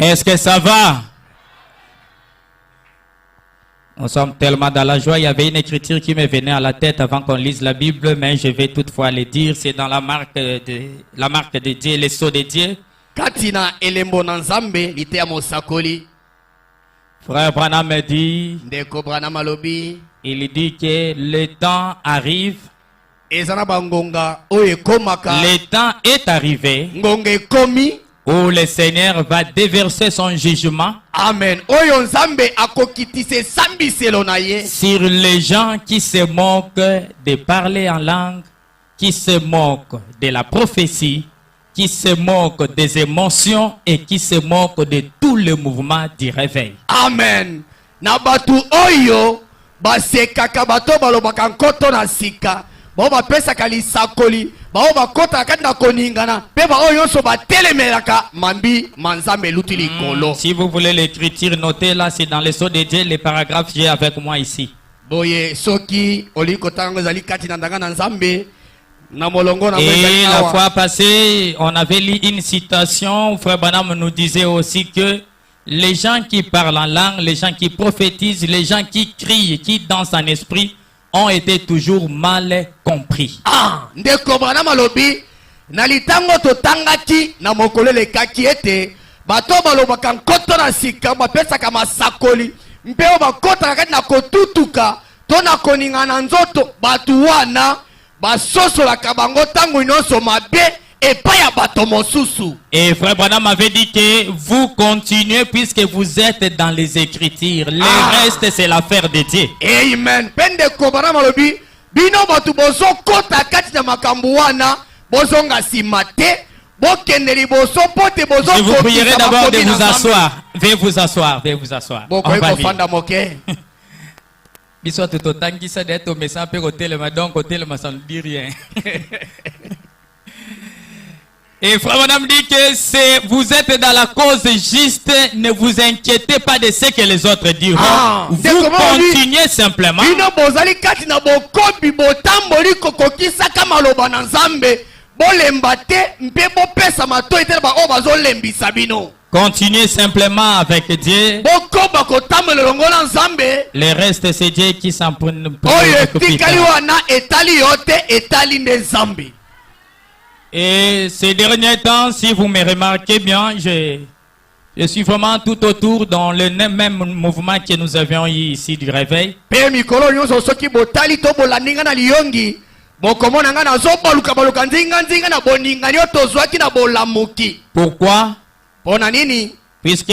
Est-ce que ça va? Nous sommes tellement dans la joie. Il y avait une écriture qui me venait à la tête avant qu'on lise la Bible, mais je vais toutefois le dire. C'est dans la marque de Dieu, les sceaux de Dieu. Katina elembo na Nzambe litea mosakoli. Frère Branham me dit, Ndeko Branham alobi, il dit que le temps arrive. ezana bangonga oye komaka. Le temps est arrivé Ngonga ekomi. où le Seigneur va déverser son jugement. Amen. Oyo Nzambe akokitise sambiselo na ye. Sur les gens qui se moquent de parler en langue, qui se moquent de la prophétie, qui se moquent des émotions et qui se moquent de tout le mouvement du réveil. Amen. Na batu oyo basekaka bato balobaka nkoto na sika. Bao bapesaka lisakoli. Bao bakota kati na koningana. Pe ba oyo so batelemelaka mambi manzambe luti likolo. Si vous voulez l'écriture, notez là, c'est dans les sceaux de Dieu, les paragraphes j'ai avec moi ici. Boye soki oliko tango zali kati na ndanga na Nzambe. Et la fois passée, on avait lu une citation où Frère Branham nous disait aussi que les gens qui parlent en langue, les gens qui prophétisent, les gens qui crient, qui dansent en esprit, ont été toujours mal compris. Ah, ndeko Branham alobi, na litango to tangaki na mokolo le kaki ete, bato balobaka nkoto na sika, bapesaka masakoli, mpeo bakota kati na kotutuka, to na koninga na nzoto, batu wana, basosola kabango tango nyonso mabe epai ya bato mosusu. Et Frère Branham avait dit que vous continuez puisque vous êtes dans les Écritures. Le reste c'est l'affaire de Dieu. Amen. Pende ko Branham alobi, bino batu bozo kota kati na makambo wana, bozonga simate, bokendeli bozo pote bozo. Je vous prierai d'abord de vous asseoir. Veuillez vous asseoir, veuillez vous asseoir. Boko eko fanda moke. Bisous tout autant qui s'est d'être au message peu côté le donc côté le ça ne dit rien. Et Frère Madame dit que vous êtes dans la cause juste, ne vous inquiétez pas de ce que les autres diront. Vous continuez simplement. Bino bozali kati na bokobi botamboli kokokisa kama loba na Nzambe, bolemba te mpe bopesa mato etela ba obazo lembisa bino. Continuez simplement avec Dieu. Le reste c'est Dieu qui s'en prend. Et ces derniers temps, si vous me remarquez bien, je suis vraiment tout autour dans le même mouvement que nous avions eu ici du réveil. Pourquoi? Puisque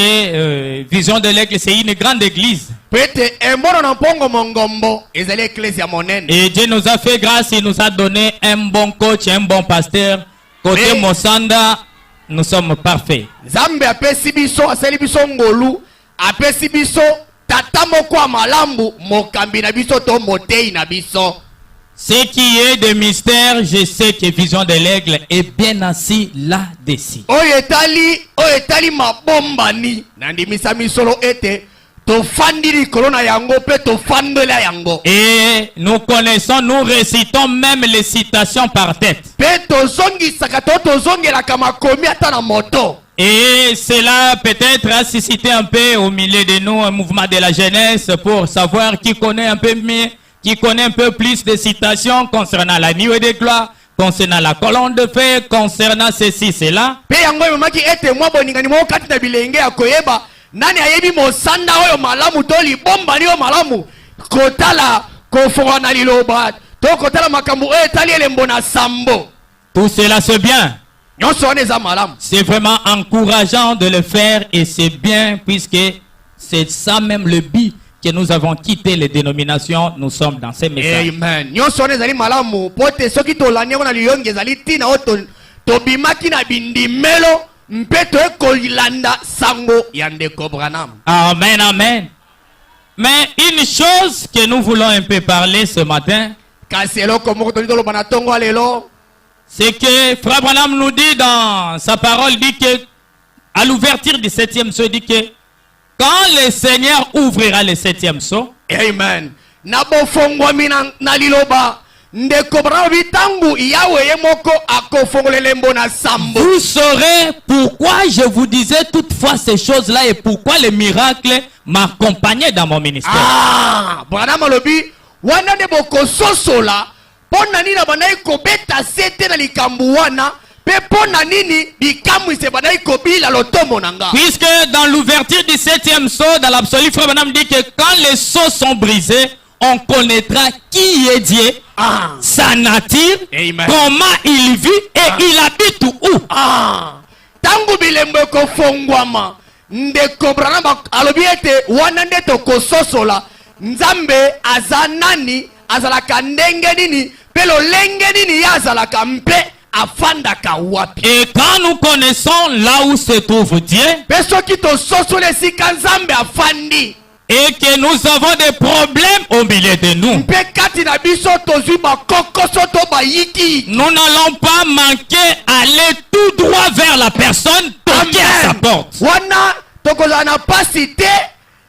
Vision de l'Aigle, c'est une grande église. Et Dieu nous a fait grâce, il nous a donné un bon coach, un bon pasteur. Côté Mosanda, nous sommes parfaits. Ce qui est de mystère, je sais que Vision de l'Aigle est bien assis là-dessus. Et nous connaissons, nous récitons même les citations par tête. Et cela peut-être a suscité un peu au milieu de nous un mouvement de la jeunesse pour savoir qui connaît un peu mieux, qui connaît un peu plus de citations concernant la nuée de gloire, concernant la colonne de feu, concernant ceci, cela. Nani ayebi mosanda oyo malamu toli bomba liyo malamu kotala kofona liloba to kotala makambu etali elembo na sambo. Tout cela c'est bien. C'est vraiment encourageant de le faire et c'est bien puisque c'est ça même le but que nous avons quitté les dénominations, nous sommes dans ces messages. Amen. Malamu pote soki to lanyako na liyonge zali tina oto to bimaki na bindimelo. Amen, amen. Mais une chose que nous voulons un peu parler ce matin, c'est que Frère Branham nous dit dans sa parole, dit que à l'ouverture du 7e sceau, dit que quand le Seigneur ouvrira le 7e sceau, Amen. ndeko Branham bitangu yawe ye moko akofongola lembo na sambo. Vous saurez pourquoi je vous disais toutefois ces choses-là et pourquoi les miracles m'accompagnaient dans mon ministère. Ah, Branham alobi wana nde bokososola pona nini banai kobeta sete na likambu wana pe pona nini bikambu se banai kobila lotomo nanga. Puisque dans l'ouverture du 7e sceau, dans l'absolu, Frère Branham dit que quand les sceaux sont brisés, on connaîtra qui est Dieu, sa nature, Amen. comment il vit et il habite où. Tangu bilembo kofongwama ndeko Branham alobi ete wana nde tokososola Nzambe azanani azalaka ndenge nini pe lolenge nini ya azalaka mpe afandaka wapi. Et quand nous connaissons là où se trouve Dieu, pe soki tososola esika Nzambe afandi et que nous avons des problèmes au milieu de nous, mpe kati na biso tozwi bakokoso to bayiki, nous n'allons pas manquer aller tout droit vers la personne toquer à sa porte. wana tokozala na pasi te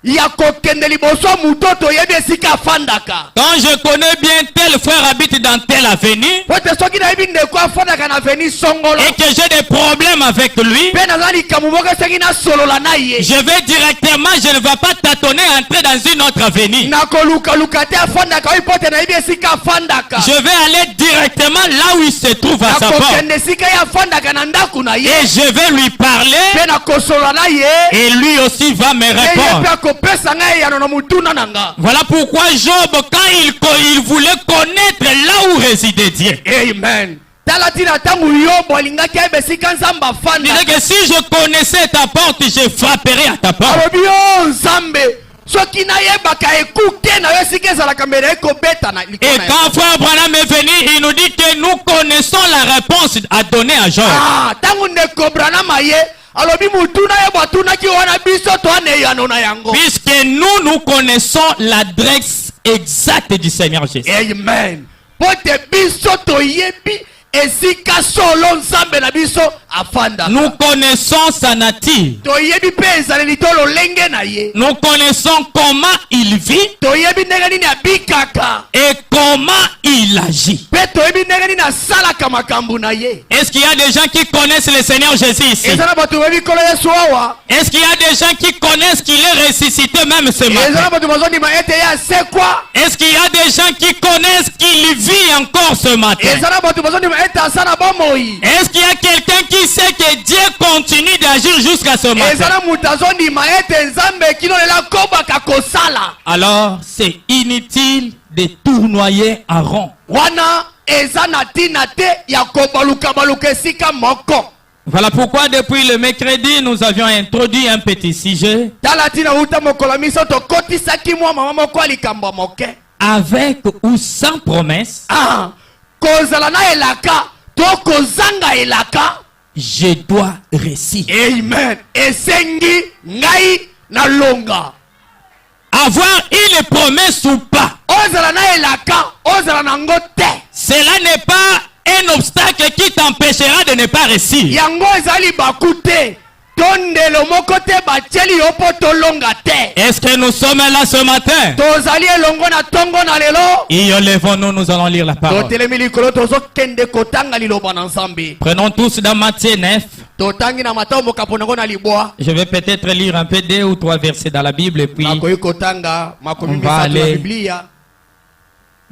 ya kokende liboso muto toyebi esika afandaka. Quand je connais bien tel frère habite dans telle avenue pote soki nayebi ndeko afandaka na aveni songolo et que j'ai des problèmes avec lui, mpe naza likambo moko esengi nasolola na ye, je vais directement, je ne vais pas tâtonner entrer dans une autre avenue. nakolukaluka te afandaka oyo pote nayebi esika afandaka. Je vais aller directement là où il se trouve à sa porte nakokende esika ye afandaka na ndako na ye et je vais lui parler mpe nakosolola na ye et lui aussi va me ye répondre. mpe akopesa ngai eyano na mutuna na nga. Voilà pourquoi Job, quand il voulait connaître là où résidait Dieu, Amen. Tala tina tangu Yobo alingaki ayeba esika Nzambe il disait afandaka. que si je connaissais ta porte, je frapperais à ta porte. alobi o Nzambe soki nayebaka ekuke na yo esika ezalaka mbele ekobeta na Et likolo na yo. quand frère Branham est venu, il nous dit que nous connaissons la réponse à donner à Job. Tangu ndeko Branham aye alobi mutuna ye batunaki wana biso toana eyano na yango. Puisque nous connaissons l'adresse exacte du Seigneur Jésus. Amen. Pote biso toyebi esika solo Nzambe na biso afanda. Nous connaissons sa nature. Toyebi pe ezaleli to lolenge na ye. Nous connaissons comment il vit Toyebi ndenge nini abikaka. et comment il agit. Pe toyebi ndenge nini asalaka makambo na ye. Est-ce qu'il y a des gens qui connaissent le Seigneur Jésus ici? Ezala bato bebi kolo Yesu awa. Est-ce qu'il y a des gens qui connaissent qu'il est ressuscité même ce matin? Ezala bato bazondima ete ye asekwa. Est-ce qu'il y a des gens qui connaissent qu'il vit encore ce matin? Ezala bato bazondima ete asala bomoi. Est-ce qu'il y a quelqu'un qui sait que Dieu continue d'agir jusqu'à ce matin? Ezala mutu azondima ete Nzambe kino lela kobaka kosala. Alors c'est inutile de tournoyer en rond. Wana eza na tina te ya kobaluka baluka esika moko. Voilà pourquoi depuis le mercredi nous avions introduit un petit sujet Tala tina uta mokolo miso tokotisaki mwa mama moko likambo moke. avec ou sans promesse. Kozala na elaka to kozanga elaka. Je dois réussir. Amen. Esengi ngai na longa. Avoir une promesse ou pas, Ozala na elaka, ozala na ngote. cela n'est pas un obstacle qui t'empêchera de ne pas réussir. Yango ezali bakute. Tondelo moko te batieli yo po tolonga te. Est-ce que nous sommes là ce matin? Tozali elongo na tongo na lelo. Et levons-nous, nous allons lire la parole. Totelemi likolo tozokende kotanga liloba na Nzambe. Prenons tous dans Matthieu 9. Totangi na matao mokapo nango na libwa. Je vais peut-être lire un peu 2 ou 3 versets dans la Bible et puis Nakoyi kotanga makomi on va misatu na aller. Biblia.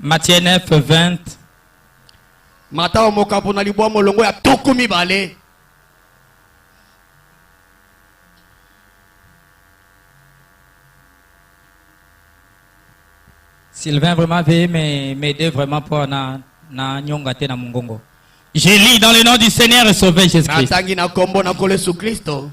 Matthieu 9, 20. Matao mokapo na libwa molongo ya tuku mibale. Sylvain vraiment veuillez m'aider vraiment pour na nyongate na mungongo. Je lis dans le nom du Seigneur et Sauveur Jésus-Christ. Natangi na kombo na kole Yesu Kristo.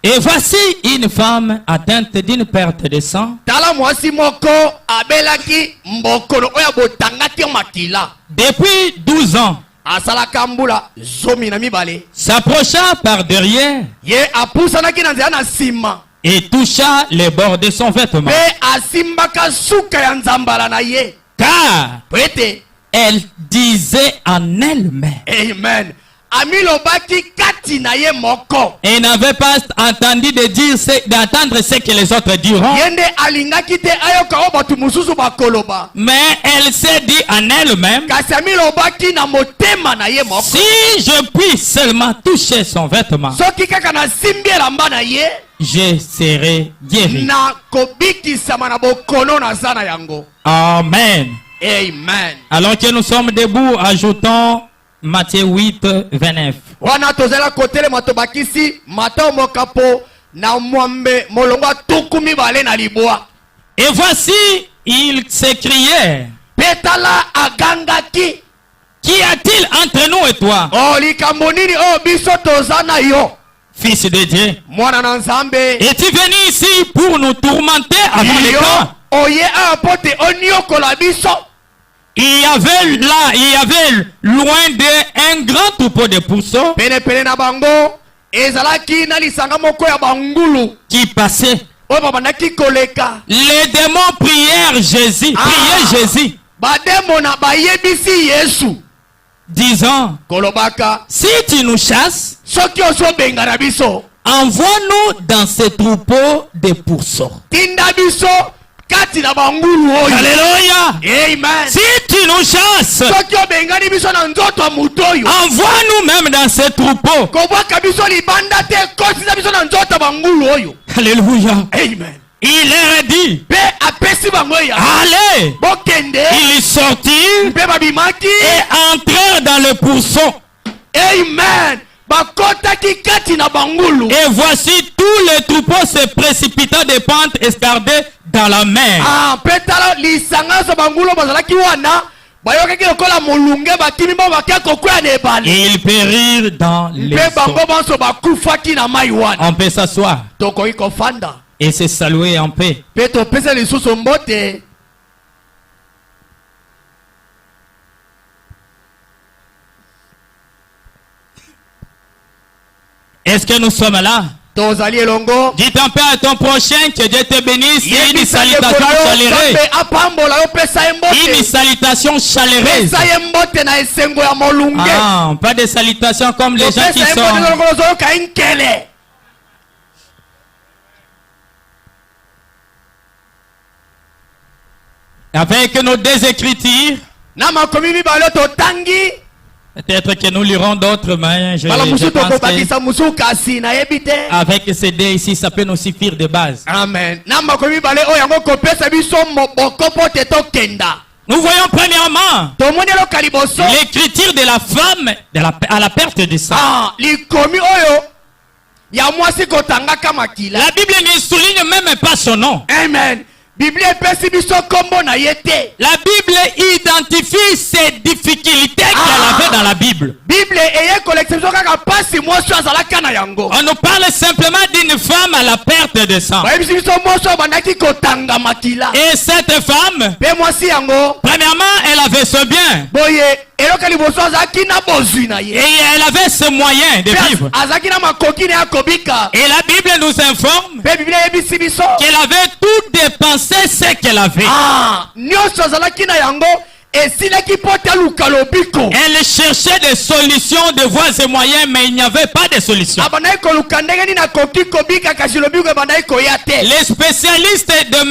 Et voici une femme atteinte d'une perte de sang Tala mwasi moko abelaki mbokolo oya botangaki makila. depuis 12 ans. Asalaka mbula zomi na mibale. S'approcha par derrière Ye apusanaki na nzela na sima. et toucha les bords de son vêtement. Pe asimbaka suka ya nzambala na ye. Car Pwete. elle disait en elle-même, Amen. amilobaki kati na ye moko. Et n'avait pas entendu d'entendre ce que les autres diront. Yende alingaki te ayoka o batu mususu bakoloba. Mais elle s'est dit en elle-même, Kasi amilobaki na motema na ye moko. si je puis seulement toucher son vêtement, Soki kaka na simbi elamba na ye, je serai guéri. na kobikisama na bokono na zana yango. Amen. Amen. Alors que nous sommes debout, ajoutons Matthieu 8, 29. Wana tozela kotele matobakisi mata mokapo na mwambe molonga tukumi bale na libwa. Et voici, il s'écriait, Petala agangaki. qu'y a-t-il entre nous et toi, Oh likambo nini oh biso tozana yo. fils de Dieu? Mwana na nzambe. Es-tu venu ici pour nous tourmenter avant les Yo temps? oye apote oniokola biso. Il y avait loin d'eux un grand troupeau de pourceaux Pene pene na bango ezalaki na lisanga moko ya bangulu. qui passaient. Oyo babandaki koleka. Les démons prièrent Jésus, priaient Jésus, Bademo na bayebisi Yesu. disant, Kolobaka. si tu nous chasses, Soki ozobenga na biso. envoie-nous dans ce troupeau de pourceaux. Tinda biso kati na bangulu oyo. Alléluia. Amen. Si tu nous chasses, Soki obengani biso na nzoto ya mutu oyo. envoie-nous même dans ce troupeau. Kobwaka biso libanda te kotisa biso na nzoto ya bangulu oyo. Alléluia. Amen. Il leur a dit, Pe apesi bango ya. allez. Bokende. Ils sortirent Pe babimaki. et entrèrent dans le pourceau. Amen. Bakotaki kati na bangulu. Et voici tous les troupeaux se précipitant des pentes escarpées dans la mer. Ah, petala lisanga so bangulu bazalaki wana. Bayokaki lokola molunge batimi bo bakia kokwea na ebale. Et ils périrent dans les Pe bango eaux. banso bakufaki na mai wana. On peut s'asseoir Tokoki kofanda. et se saluer en paix. Pe topesa lisusu mbote. Est-ce que nous sommes là? Tozali elongo. Dis en paix à ton prochain, que Dieu te bénisse. Et une Yebisa salutation yekola yo, chaleureuse. Nzambe apambola yo pesa ye Une mbote. salutation chaleureuse. Pesa ye mbote na esengo ya molunge. Ah, pas de salutations comme les gens qui Pesa ye mbote sont. lokolo ozoyoka nkele. Avec nos deux écritures, Na makomi mibale totangi. peut-être que nous lirons d'autres, mais je Bala musu pense que tokobakisa musu kasi na yebi te. avec ces deux ici, ça peut nous suffire de base. Amen. Na makomi mibale oyo yango kopesa biso moboko po te tokenda. Nous voyons premièrement Tomoni eloka liboso. l'écriture de la femme à la perte du sang. Ah, likomi oyo ya mwasi kotangaka makila. La Bible ne souligne même pas son nom. Amen. Biblia epesi biso kombo na ye te. La Bible identifie ses difficultés qu'elle avait dans la Bible. Bible eye kolekisa biso kaka pasi mwasi azalaka na yango. On nous parle simplement d'une femme à la perte de sang. Bayebisi biso mwasi abandaki kotanga makila. Et cette femme, Pe mwasi yango premièrement, elle avait ce bien. boye eloka liboso azalaki na bozwi na Et ye. elle avait ce moyen de Pe vivre. azalaki na makoki na ya kobika. Et la Bible nous informe Pe Biblia eyebisi biso. qu'elle avait tout dépensé ce qu'elle avait. Ah, nyonso azalaki na yango esilaki po te aluka lobiko. Elle cherchait des solutions, des voies et moyens, mais il n'y avait pas de solution. Abandaki koluka ndenge nini akoki kobika kasi lobiko ebandaki koya te. Les spécialistes les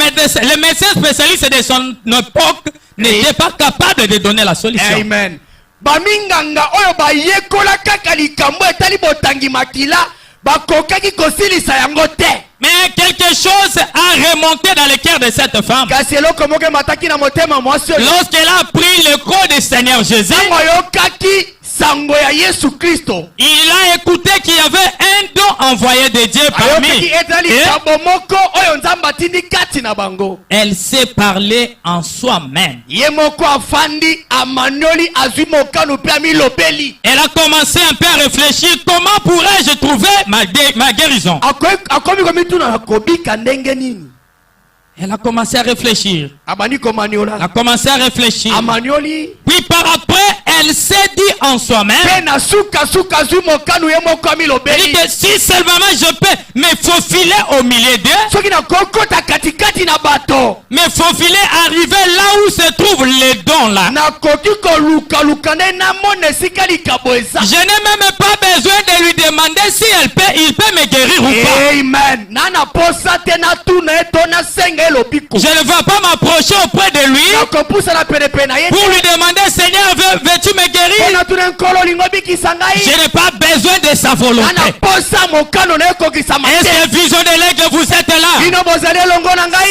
médecins spécialistes de son époque n'étaient pas capables de donner la solution. Amen. Baminganga oyo bayekola kaka likambo etali botangi makila bakokaki kosilisa yango te. Mais quelque chose a remonté dans le cœur de cette femme. Kasi eloko moko emataki na motema mwasi oyo. Lorsqu'elle a pris le corps du Seigneur Jésus, Ntango ayokaki sango ya Yesu Kristo. il a écouté qu'il y avait un don envoyé de Dieu parmi. Ayokaki etali Et likambo moko oyo Nzambe atindi kati na bango. elle s'est parlé en soi-même. Ye moko afandi amanioli azwi mokano pe amilobeli. Elle a commencé un peu à réfléchir, comment pourrais-je trouver ma guérison? Akomi komituna na kobika ndenge nini. Elle a commencé à réfléchir. Abandi Elle komaniola. a commencé à réfléchir. Amanioli. Puis par après, elle s'est dit en soi-même, Pe na suka azwi mokano ye moko elle dit amilobeli. que si seulement je peux me faufiler au milieu d'eux, Soki na kokota kati katikati na bato. Mais faut-il arriver là où se trouvent les dons là? Je n'ai même pas besoin de lui demander si il peut me guérir ou pas. Amen. Je ne vais pas m'approcher auprès de lui pour lui demander, Seigneur, veux-tu me guérir? Je n'ai pas besoin de sa volonté. Est-ce que vision de l'aigle, vous êtes là?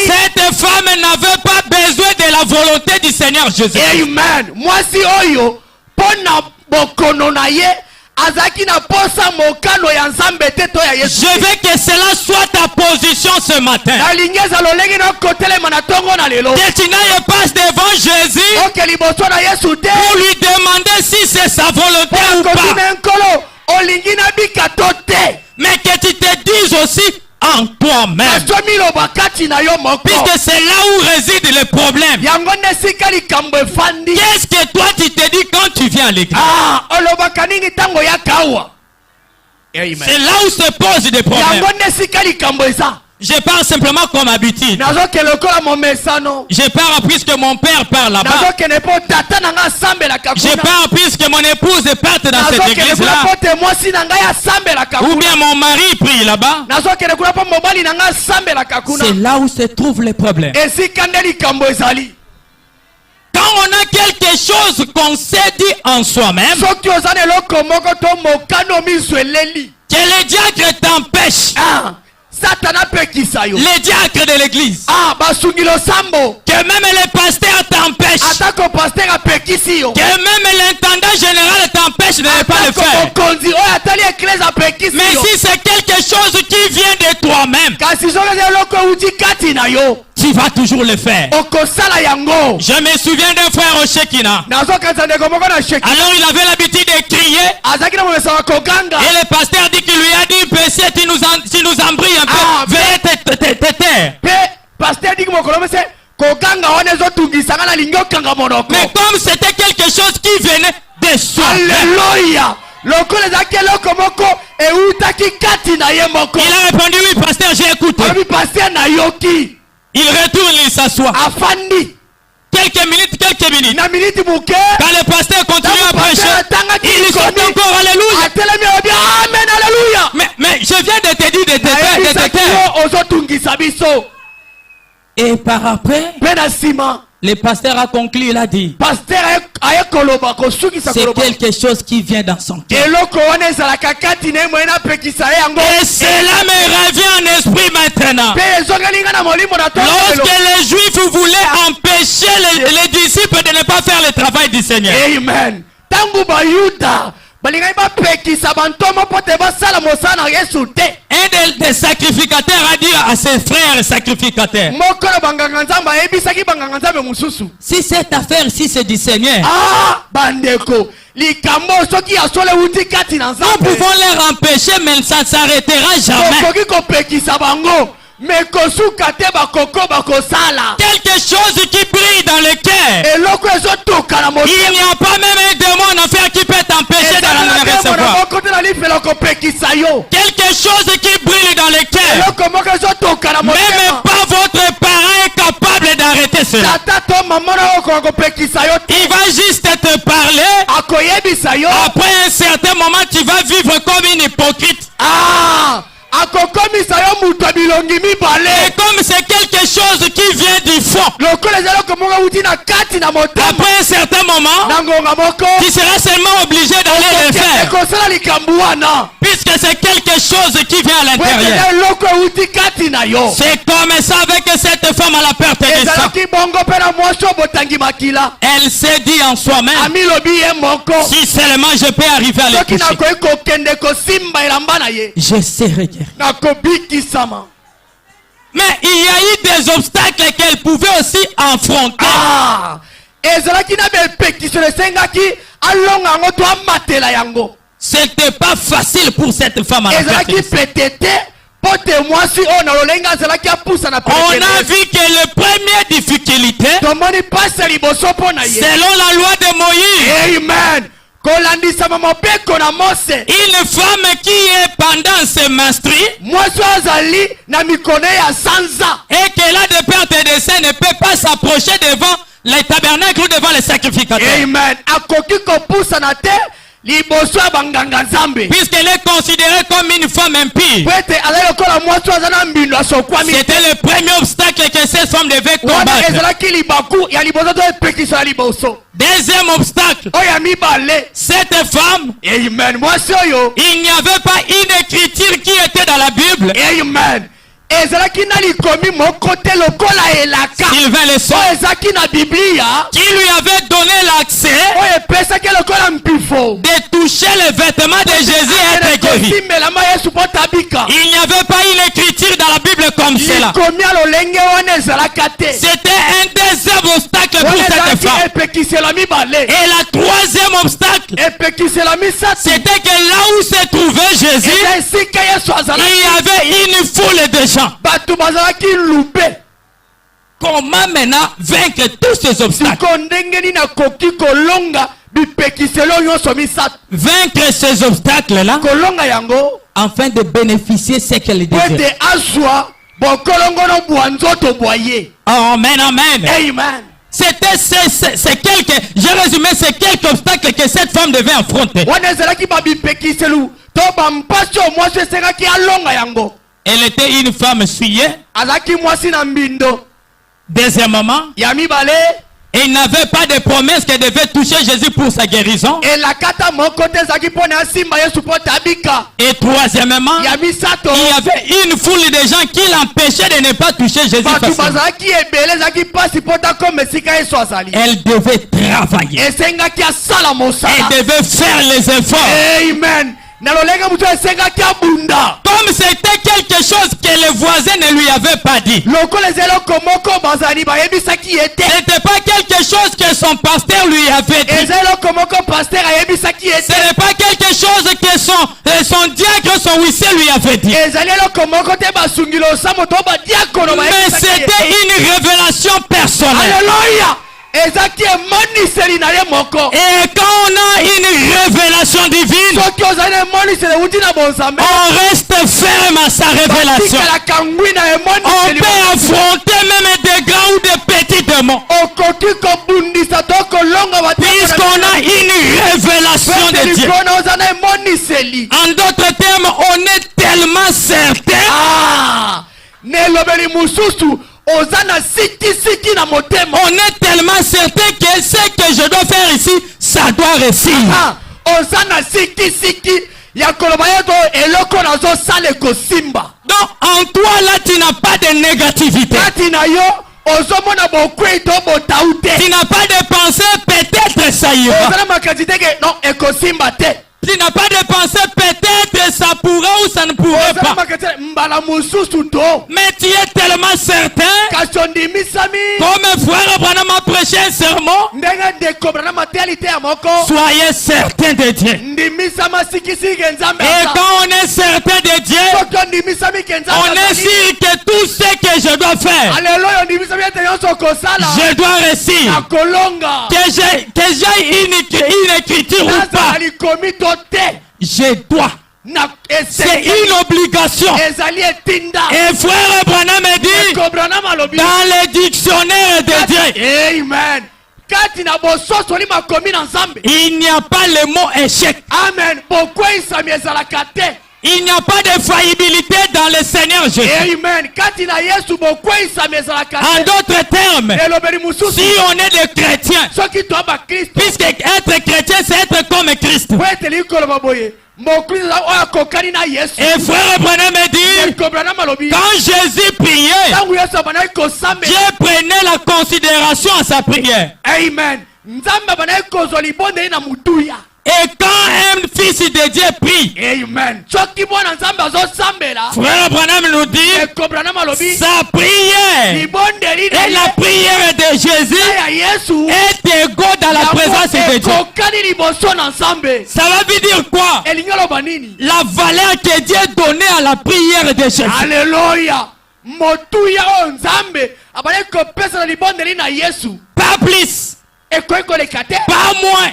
Cette femme n'avait pas besoin de la volonté du Seigneur Jésus. Amen. Moi si oyo pona bokono na ye azaki na posa mokano ya nzambe te to ya Yesu. Je veux que cela soit ta position ce matin. Na lingeza lolengi na kotele manatongo na lelo. Que tu n'ailles pas devant Jésus OK liboso na Yesu te pour lui demander si c'est sa volonté ou pas. Olingi na bikato te. Mais que tu te dises aussi en toi-même. Puisque c'est là où réside le problème. Qu'est-ce que toi tu te dis quand tu viens à l'église? C'est là où se posent des problèmes. Je parle simplement comme habitude. Je parle puisque mon père parle là-bas. Je parle puisque mon épouse parte dans cette église-là. Ou bien mon mari prie là-bas. C'est là où se trouvent les problèmes. Quand on a quelque chose qu'on s'est dit en soi-même, que le diacre t'empêche. Les diacres de l'église. Que même les pasteurs t'empêchent. Que même l'intendant général t'empêche de ne pas le faire. Mais si c'est quelque chose qui vient de toi-même, tu vas toujours le faire. Je me souviens d'un frère au Shekina. Alors il avait l'habitude de crier. Et le pasteur dit qu'il lui a dit, Pessier, tu nous embrouilles un peu. Veuillez te taire. Mais comme c'était quelque chose qui venait de soi. Alléluia. Il a répondu, oui, pasteur, j'ai écouté. Il retourne, il s'assoit. Quelques minutes. Quand le pasteur continue à prêcher, il chante encore Alléluia. Mais je viens de te dire de te taire. Et par après, le pasteur a conclu, il a dit, c'est quelque chose qui vient dans son cœur. Et cela me revient en esprit maintenant. Lorsque les Juifs voulaient empêcher les disciples de ne pas faire le travail du Seigneur. Amen. Un des sacrificateurs a dit à ses frères sacrificateurs, si cette affaire ici c'est du Seigneur, nous pouvons les empêcher, mais ça ne s'arrêtera jamais. Quelque chose qui brille dans le cœur. Il n'y a pas même un démon en enfer qui peut t'empêcher de la recevoir. Quelque chose qui brille dans le cœur. Même pas votre parent est capable d'arrêter cela. Il va juste te parler. Après un certain moment, tu vas vivre comme une hypocrite. Et comme c'est quelque chose qui vient du fond, après un certain moment, tu seras seulement obligé d'aller le faire, puisque c'est quelque chose qui vient à l'intérieur. C'est comme ça avec cette femme à la perte de sang. Elle s'est dit en soi-même, si seulement je peux arriver à le toucher, je serai guéri. Mais il y a eu des obstacles qu'elle pouvait aussi affronter. C'était pas facile pour cette femme à la perte de sang. On a vu que la première difficulté, selon la loi de Moïse, amen, kolandisa mabeko na Mose. Une femme qui est pendant ses menstrues Mwasi azali na mikone ya sanza. et qu'elle a des pertes de sein ne peut pas s'approcher devant les tabernacles ou devant les sacrificateurs. Amen. Akoki kopusa na te liboso ya banganga Nzambe. Puisqu'elle est considérée comme une femme impie. Pwete azali lokola mwasi azana mbindo asokwami. C'était le premier obstacle que cette femme devait Wana combattre. ezalaki libaku ya liboso to epekisa ya liboso. Deuxième obstacle, Oyo ya mibale. cette femme, Amen. Mwasi oyo. il n'y avait pas une écriture qui était dans la Bible. Amen. Ezalaki na likomi moko te lokola elaka. Sylvain le son, Oyo ezalaki na Biblia. qui lui avait donné l'accès Oyo epesaki lokola mpifo. de toucher les vêtements de Jésus et être guéri. Kosimbelama Yesu po tabika. Il n'y avait pas une écriture dans la Bible comme cela. Likomi ya lolenge wana ezalaka te. C'était un deuxième obstacle pour Wana cette ezalaki femme. epekisela mibale. Et la troisième obstacle, Epekisela misatu. c'était que là où se trouvait Jésus, Eza esika Yesu il azalaki. y avait une foule de gens. Bato bazalaki lupe. Comment maintenant vaincre tous ces obstacles? Siko ndenge nini nakoki kolonga bipekiselo nyonso misatu. Vaincre ces obstacles-là Kolonga yango afin de bénéficier ce qu'elle po désire. ete azwa bokolongono bwa nzoto bwa ye. Amen, amen. Amen. C'était c'est quelques, j'ai résumé, c'est quelques obstacles que cette femme devait affronter. Wana ezalaki babipekiselu to bampasi oyo mwasi esengaki alonga yango. Elle était une femme souillée. Azalaki mwasi na mbindo. Deuxièmement, Ya mibale il n'avait pas de promesse qu'elle devait toucher Jésus pour sa guérison. elakata moko te ezalaki mpo na asimba Yesu mpo tabika. Et troisièmement, Ya misato il y avait une foule de gens qui l'empêchaient de ne pas toucher Jésus bato facilement. bazalaki ebele ezalaki mpasi mpo takoma esika Yesu azali. Elle devait travailler. Esengaki asala mosala. Elle devait faire les efforts. Amen. Na lolenge mutu esengaki abunda. Comme c'était quelque chose que les voisins ne lui avaient pas dit. Lokola eza eloko moko bazali bayebisaki ye te. Ce n'était pas quelque chose que son pasteur lui avait dit. Eza eloko moko pasteur ayebisaki ye Ce te. n'est pas quelque chose que son diacre, son huissier lui avait dit. Ezali eloko moko te basungilo osambo to badiakono Mais bayebisaki ye te. c'était une révélation personnelle. Alléluia. Ezaki emoniseli na ye moko. Et quand on a une révélation divine, Soki ozali na emoniseli euti na bonzambe. on reste ferme à sa révélation. Batikalaka ngwi na On emoniseli. peut affronter même des grands ou des petits démons. Okoki kobundisa to kolonga Puisqu'on a une révélation de Dieu. Likona oza na emoniseli. En d'autres termes, on est tellement certain Ah, nelobeli mususu oza na siki na motema. on est tellement certain que ce que je dois faire ici, ça doit réussir. Ah, oza na siki ya koloba yeto eloko nazosala ekosimba. Donc en toi là, tu n'as pas de négativité. Kati na yo ozomona bokwei to botau te. Tu n'as pas de pensée, peut-être ça ira. Oza na makasi te ke non ekosimba te. Tu n'as pas de pensée, peut-être ça pourra ou ça ne pourrait Oza na pas. makasi te mbala mususu to. Mais tu es tellement certain, Kasi ondimisami. comme frère Branham a prêché un sermon, Ndenge ndekobra na maternité ya moko. soyez certain de Dieu. Ndimisama sikisiki ke Nzambe Et aza. quand on est certain de Dieu, Soki ondimisami ke Nzambe on est azali. sûr que tout ce que je dois faire, Alléluia, ondimisami ete nyonso okosala. je dois réussir. Na kolonga. Que j'ai une écriture ou pas, Nazala likomi to te. je dois. Na C'est une obligation. ezali etinda. Et frère Branham dit, Ekobrana malobi. dans le dictionnaire de Dieu, Amen. Kati na bososoli makomi na Nzambe. il n'y a pas le mot échec. Amen. Bokweisami ezalaka te. Il n'y a pas de faillibilité dans le Seigneur Jésus. Amen. Kati na Yesu bokweisami ezalaka En te. d'autres termes, Elobeli mususu. si on est des chrétiens, Soki to ba Kristo. puisque être chrétien c'est être comme Christ. Po ete likoloba boye. Mokristo oyo akokani na Yesu. Et frère Branham dit, Ekobrana malobi. quand Jésus priait, Tangu Yesu abandaki kosambela. Dieu prenait la considération à sa prière. Amen. Nzambe abandaki kozwa libondeli na mutuya. Et quand un fils de Dieu prie, Amen. Soki mwana Nzambe azosambela. frère Branham nous dit, Ekobrana malobi. sa prière Libondeli na et la prière de Jésus ya Yesu. est égaux dans la présence de Dieu. Ekokani liboso na Nzambe. Ça veut dire quoi? Elingi oloba nini? La valeur que Dieu donnait à la prière de Jésus. Alléluia. Motuya oyo Nzambe abandaki kopesa na libondeli na Yesu. Pas plus. pas moins.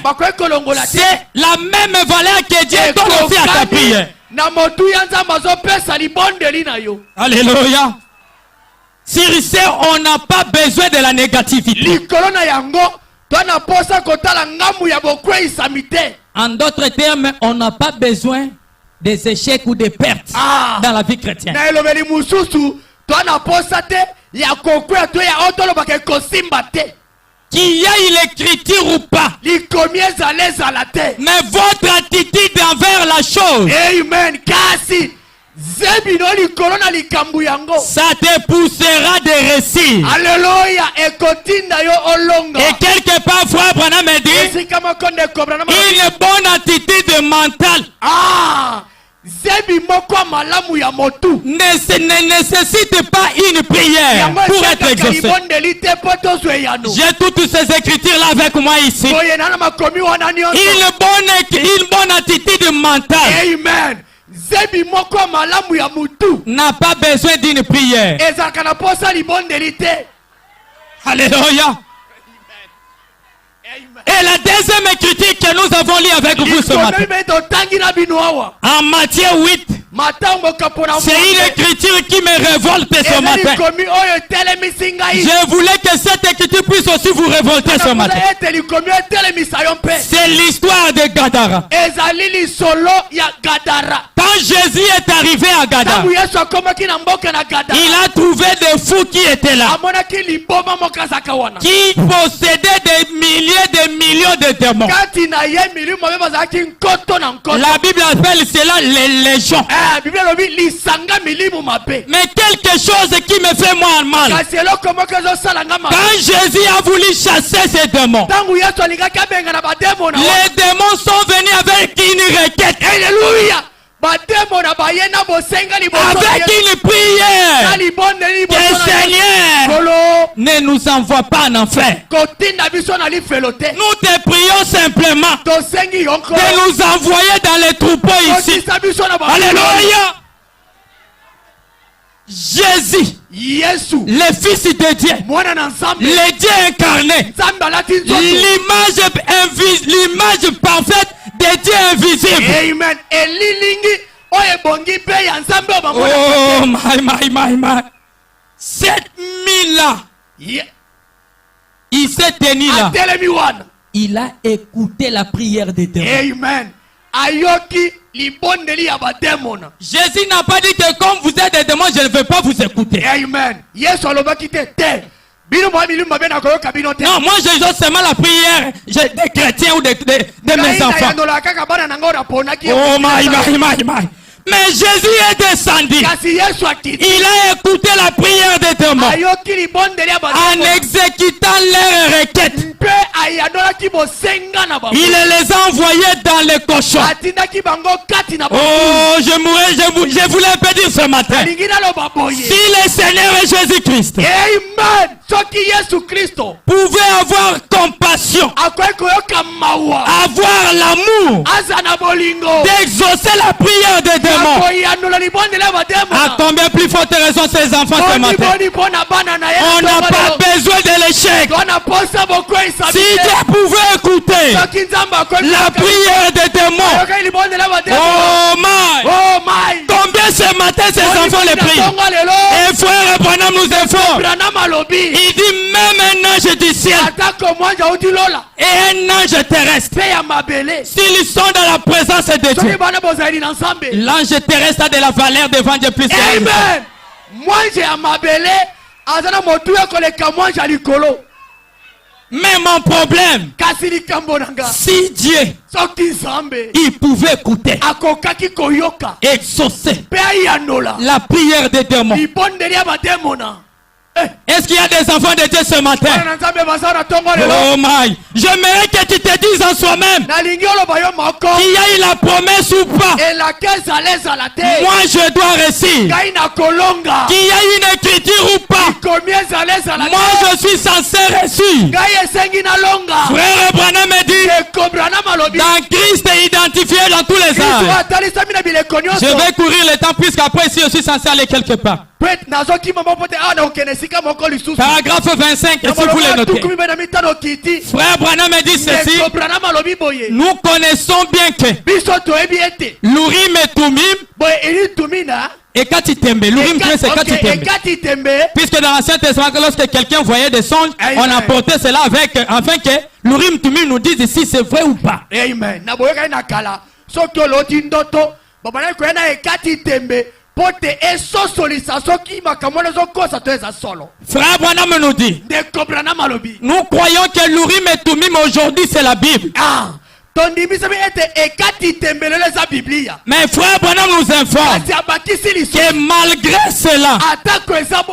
C'est la même valeur que Dieu donne aussi à ta prière. Alléluia. Sur ce, on n'a pas besoin de la négativité. En d'autres termes, on n'a pas besoin des échecs ou des pertes dans la vie chrétienne. Qu'il y ait l'écriture ou pas, mais votre attitude envers la chose, ça te poussera de réussir. Alléluia. Et quelque part, frère Branham me dit, une bonne attitude mentale ne nécessite pas une prière pour être exaucée. J'ai toutes ces écritures-là avec moi ici. Une bonne attitude mentale n'a pas besoin d'une prière. Alléluia. Et la deuxième écriture que nous avons lue avec vous ce matin, en Matthieu 8, c'est une écriture qui me révolte ce matin. Je voulais que cette écriture puisse aussi vous révolter ce matin. C'est l'histoire de Gadara. Quand Jésus est arrivé à Gadara, il a trouvé des fous qui étaient là, qui possédaient des millions de démons. La Bible appelle cela les légions. Mais quelque chose qui me fait moins mal, quand Jésus a voulu chasser ces démons, les démons sont venus avec une requête. Alléluia. Avec une prière, que le Seigneur ne nous envoie pas en enfer. Nous te prions simplement de nous envoyer dans les troupeaux ici. Alléluia. Jésus, le Fils de Dieu, le Dieu incarné, l'image parfaite de Dieu invisible. Amen. Oh my. Cette nuit-là, il s'est tenu là. Il a écouté la prière des démons. Amen. Jésus n'a pas dit que comme vous êtes des démons, je ne vais pas vous écouter. Amen. Non, moi je joue seulement la prière des chrétiens ou de mes enfants. Oh my. Mais Jésus est descendu. Il a écouté la prière des démons en exécutant leurs requêtes. Il les a envoyés dans les cochons. Oh, je voulais un peu dire ce matin, si le Seigneur est Jésus-Christ pouvait avoir compassion, avoir l'amour d'exaucer la prière des démons, à combien plus forte raison ces enfants ce matin? On n'a pas besoin de l'échec. Si Dieu pouvait écouter la prière des démons, oh my, combien ce matin ces enfants les prient? Et frère Branham nous informe, il dit même un ange du ciel et un ange terrestre, s'ils sont dans la présence de Dieu, l'ange terrestre a de la valeur devant Dieu plus. Amen. Mais mon problème, si Dieu il pouvait écouter, exaucer la prière des démons, est-ce qu'il y a des enfants de Dieu ce matin? Oh my, j'aimerais que tu te dises en soi-même qu'il y a eu la promesse ou pas. Moi je dois réussir. Qu'il y a une écriture ou pas. Moi je suis censé réussir. Frère Branham me dit, Dans Christ est identifié dans tous les âges. Je vais courir le temps puisqu'après si je suis censé aller quelque part. Paragraphe 25, si vous le notez. Frère Branham dit ceci. Nous connaissons bien que l'Urim et Tumim et Katitembe. L'Urim c'est Katitembe. Puisque dans l'Ancien Testament, lorsque quelqu'un voyait des songes, on apportait cela avec, afin que l'Urim Tumim nous dise si c'est vrai ou pas. Amen. Frère Branham nous dit, nous croyons que l'Urim et Tumim aujourd'hui c'est la Bible. Mais frère Branham nous informe que malgré cela,